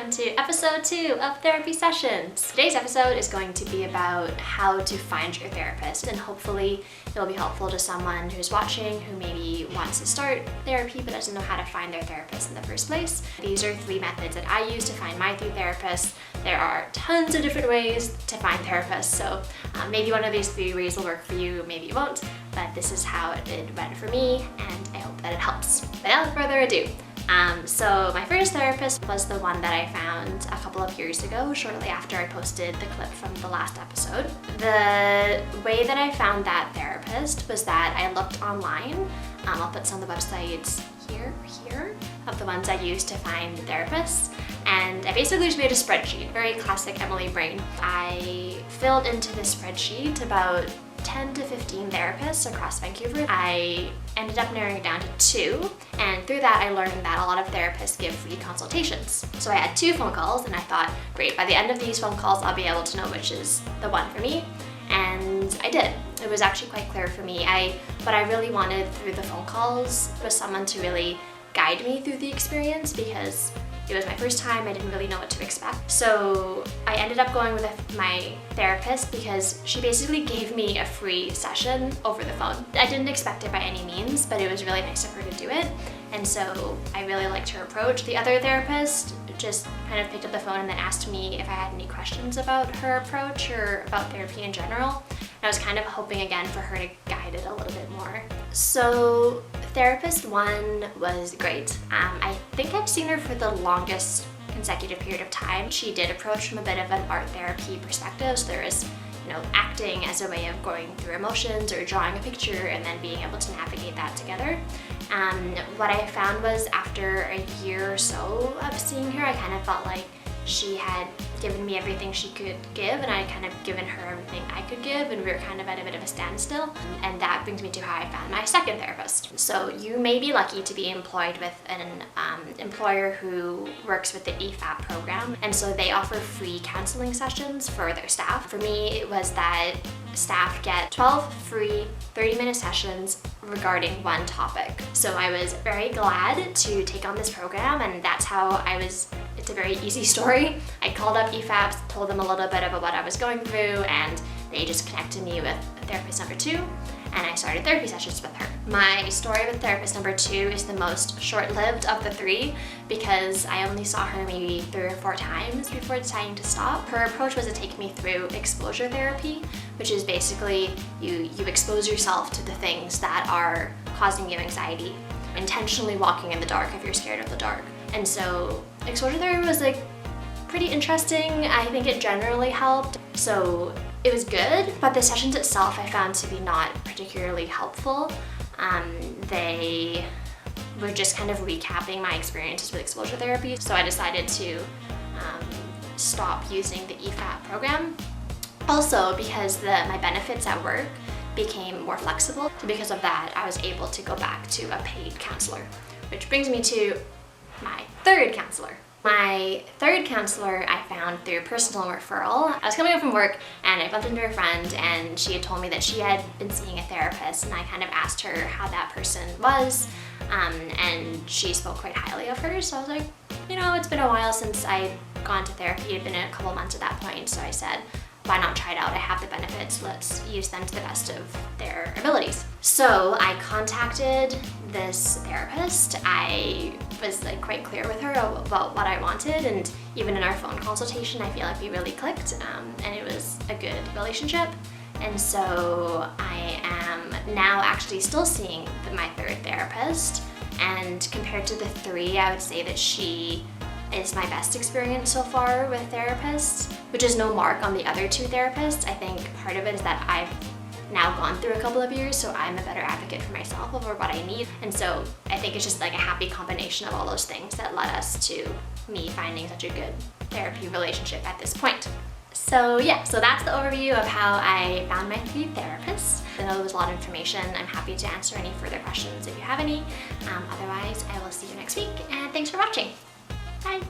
welcome to episode 2 of Therapy Sessions. Today's episode is going to be about how to find your therapist, and hopefully it'll be helpful to someone who's watching who maybe wants to start therapy but doesn't know how to find their therapist in the first place. These are 3 methods that I use to find my 3 therapists. There are tons of different ways to find therapists, so maybe one of these 3 ways will work for you, maybe it won't, but this is how it went for me, and I hope that it helps. Without further ado, so my first therapist was the one that I found a couple of years ago, shortly after I posted the clip from the last episode. The way that I found that therapist was that I looked online. I'll put some of the websites here of the ones I use to find therapists, and I basically just made a spreadsheet, very classic Emily brain. I filled into this spreadsheet about 10 to 15 therapists across Vancouver. I ended up narrowing it down to 2, and through that I learned that a lot of therapists give free consultations. So I had 2 phone calls, and I thought, great, by the end of these phone calls I'll be able to know which is the one for me, and I did. It was actually quite clear for me. What I really wanted through the phone calls was someone to really guide me through the experience, because it was my first time, I didn't really know what to expect. So I ended up going with my therapist because she basically gave me a free session over the phone. I didn't expect it by any means, but it was really nice of her to do it. And so I really liked her approach. The other therapist just kind of picked up the phone and then asked me if I had any questions about her approach or about therapy in general. And I was kind of hoping again for her to guide it a little bit more. So therapist 1 was great. I think I've seen her for the longest consecutive period of time. She did approach from a bit of an art therapy perspective. So there is, acting as a way of going through emotions or drawing a picture and then being able to navigate that together. What I found was after a year or so of seeing her, I kind of felt like she had given me everything she could give, and I had kind of given her everything I could give, and we were kind of at a bit of a standstill. And that brings me to how I found my second therapist. So you may be lucky to be employed with an employer who works with the EFAP program, and so they offer free counseling sessions for their staff. For me, it was that staff get 12 free 30-minute sessions regarding one topic. So I was very glad to take on this program, and that's how it's a very easy story. I called up EFAP, told them a little bit about what I was going through, and they just connected me with therapist number 2, and I started therapy sessions with her. My story with therapist number 2 is the most short-lived of the 3 because I only saw her maybe 3 or 4 times before deciding to stop. Her approach was to take me through exposure therapy, which is basically you expose yourself to the things that are causing you anxiety, intentionally walking in the dark if you're scared of the dark. And so exposure therapy was pretty interesting. I think it generally helped. So it was good, but the sessions itself I found to be not particularly helpful. They were just kind of recapping my experiences with exposure therapy. So I decided to stop using the EFAP program. Also because my benefits at work became more flexible. So because of that, I was able to go back to a paid counselor, which brings me to my 3rd counselor. My 3rd counselor I found through personal referral. I was coming home from work and I bumped into a friend, and she had told me that she had been seeing a therapist, and I kind of asked her how that person was, and she spoke quite highly of her. So I was like, it's been a while since I'd gone to therapy. It had been a couple months at that point, so I said, why not try it out? I have the benefits, let's use them to the best of their abilities. So I contacted this therapist. I was quite clear with her about what I wanted, and even in our phone consultation I feel like we really clicked, and it was a good relationship. And so I am now actually still seeing my 3rd therapist, and compared to the 3, I would say that she is my best experience so far with therapists, which is no mark on the other 2 therapists. I think part of it is that I've now gone through a couple of years, so I'm a better advocate for myself over what I need. And so I think it's just a happy combination of all those things that led us to me finding such a good therapy relationship at this point. So yeah, so that's the overview of how I found my 3 therapists. I know there was a lot of information. I'm happy to answer any further questions if you have any. Otherwise, I will see you next week, and thanks for watching. Bye.